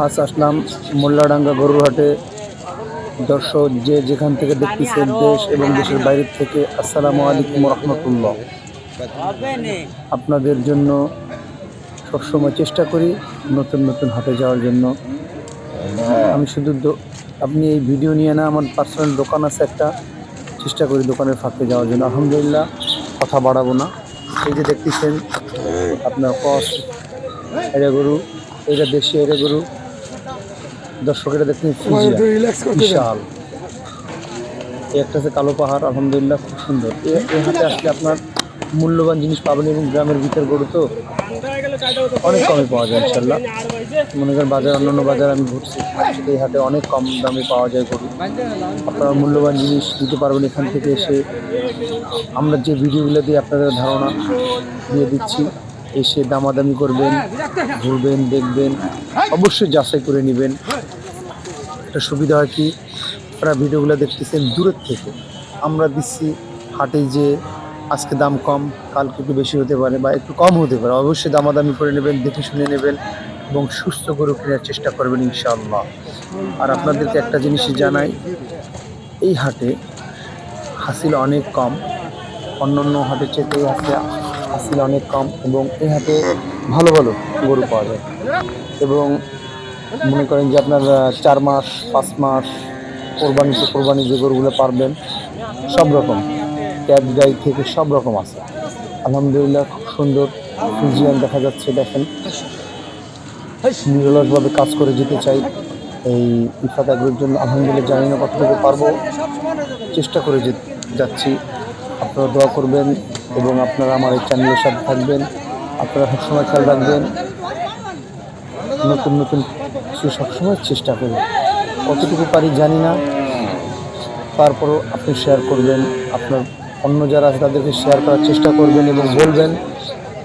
আজ আসলাম মোল্লাডাঙ্গা গরুর হাটে। দর্শক যে যেখান থেকে দেখতেছেন দেশ এবং দেশের বাইরে থেকে, আসসালামু আলাইকুম রহমতুল্লাহ। আপনাদের জন্য সবসময় চেষ্টা করি নতুন নতুন হাটে যাওয়ার জন্য। আমি শুধু আপনি এই ভিডিও নিয়ে না, আমার পার্সোনাল দোকান আছে একটা, চেষ্টা করি দোকানের ফাঁকে যাওয়ার জন্য। আলহামদুলিল্লাহ, কথা বাড়াবো না। এই যে দেখতেছেন আপনার কস এরা গরু, এটা দেশি এরা গরু। দর্শকেরা দেখছেন বিশাল। একটা আছে কালো পাহাড়, আলহামদুলিল্লাহ খুব সুন্দর। এই হাটে আসলে আপনার মূল্যবান জিনিস পাবেন এবং গ্রামের ভিতর গরু তো অনেক কমে পাওয়া যায় ইনশাল্লাহ। মনে করেন বাজার, অন্যান্য বাজার আমি ঘুরছি, এই হাটে অনেক কম দামে পাওয়া যায় গরু। আপনারা মূল্যবান জিনিস দিতে পারবেন এখান থেকে এসে। আমরা যে ভিডিওগুলো দিয়ে আপনাদের ধারণা দিয়ে দিচ্ছি, এসে দামাদামি করবেন, ঘুরবেন, দেখবেন, অবশ্যই যাচাই করে নেবেন। একটা সুবিধা হয় কি, আপনারা ভিডিওগুলো দেখতেছেন দূরের থেকে, আমরা দিচ্ছি হাটে যে আজকে দাম কম, কালকে একটু বেশি হতে পারে বা একটু কম হতে পারে। অবশ্যই দামাদামি করে নেবেন, দেখে শুনে নেবেন এবং সুস্থ গরু কেনার চেষ্টা করবেন ইনশাআল্লাহ। আর আপনাদেরকে একটা জিনিসই জানাই, এই হাটে হাসিল অনেক কম, অন্যান্য হাটের চেয়ে এই হাটে হাসিল অনেক কম এবং এই হাটে ভালো ভালো গরু পাওয়া যায়। এবং মনে করেন যে আপনার 4 মাস 5 মাস কোরবানি যে গরুগুলো পারবেন, সব রকম ক্যাট গাই থেকে সব রকম আছে। আলহামদুলিল্লাহ খুব সুন্দর ফিজিয়ান দেখা যাচ্ছে। দেখেন, নিরলসভাবে কাজ করে যেতে চাই এই ইফাত এগুলোর জন্য। আলহামদুলিল্লাহ, জানি না কতটুকু পারবো, চেষ্টা করে যাচ্ছি। আপনারা দোয়া করবেন এবং আপনারা আমার এই চ্যানেলের সাথে থাকবেন। আপনারা সবসময় খেয়াল রাখবেন, নতুন নতুন কিছু সবসময় চেষ্টা করি। কতটুকু পারি জানি না, তারপরও আপনি শেয়ার করবেন। আপনার অন্য যারা আছে তাদেরকে শেয়ার করার চেষ্টা করবেন এবং বলবেন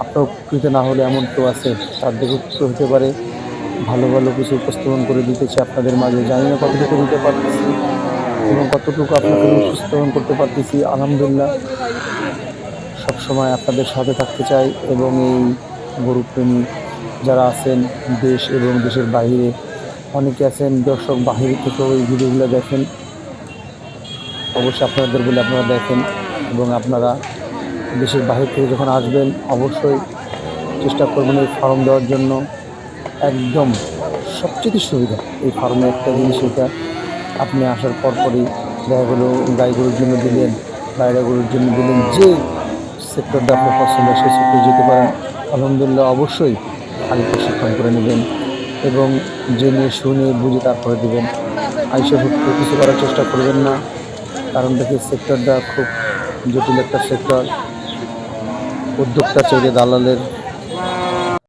আপনার উপকৃত না হলে এমন কেউ আছে তার দিকে উপকৃত হতে পারে। ভালো ভালো কিছু উপস্থাপন করে দিতেছি আপনাদের মাঝে। জানি না কতটুকু দিতে পারতেছি এবং কতটুকু আপনাকে উপস্থাপন করতে পারতেছি। আলহামদুলিল্লাহ, সবসময় আপনাদের সাথে থাকতে চাই। এবং এই গরুপ্রেমী যারা আছেন দেশ এবং দেশের বাইরে, অনেকে আছেন দর্শক বাহির থেকেও এই ভিডিওগুলো দেখেন। অবশ্যই আপনাদের বলে আপনারা দেখেন এবং আপনারা দেশের বাইরে থেকে যখন আসবেন অবশ্যই চেষ্টা করবেন এই ফার্ম দেওয়ার জন্য। একদম সবচেয়ে সুবিধা এই ফার্মে একটা জিনিস, এটা আপনি আসার পরপরই দেখা গেলো গাই গরুর জন্য দিলেন, বাইরে গরুর জন্য দিলেন, যে সেক্টরটা আপনার পছন্দ সেই সেক্টরে যেতে পারেন। আলহামদুলিল্লাহ, অবশ্যই আগে প্রশিক্ষণ করে নেবেন এবং জেনে শুনে বুঝে তারপরে দেবেন। আইসা ভুক্ত কিছু করার চেষ্টা করবেন না, কারণ দেখি সেক্টরটা খুব জটিল একটা সেক্টর। উদ্যোক্তা চাইলে দালালের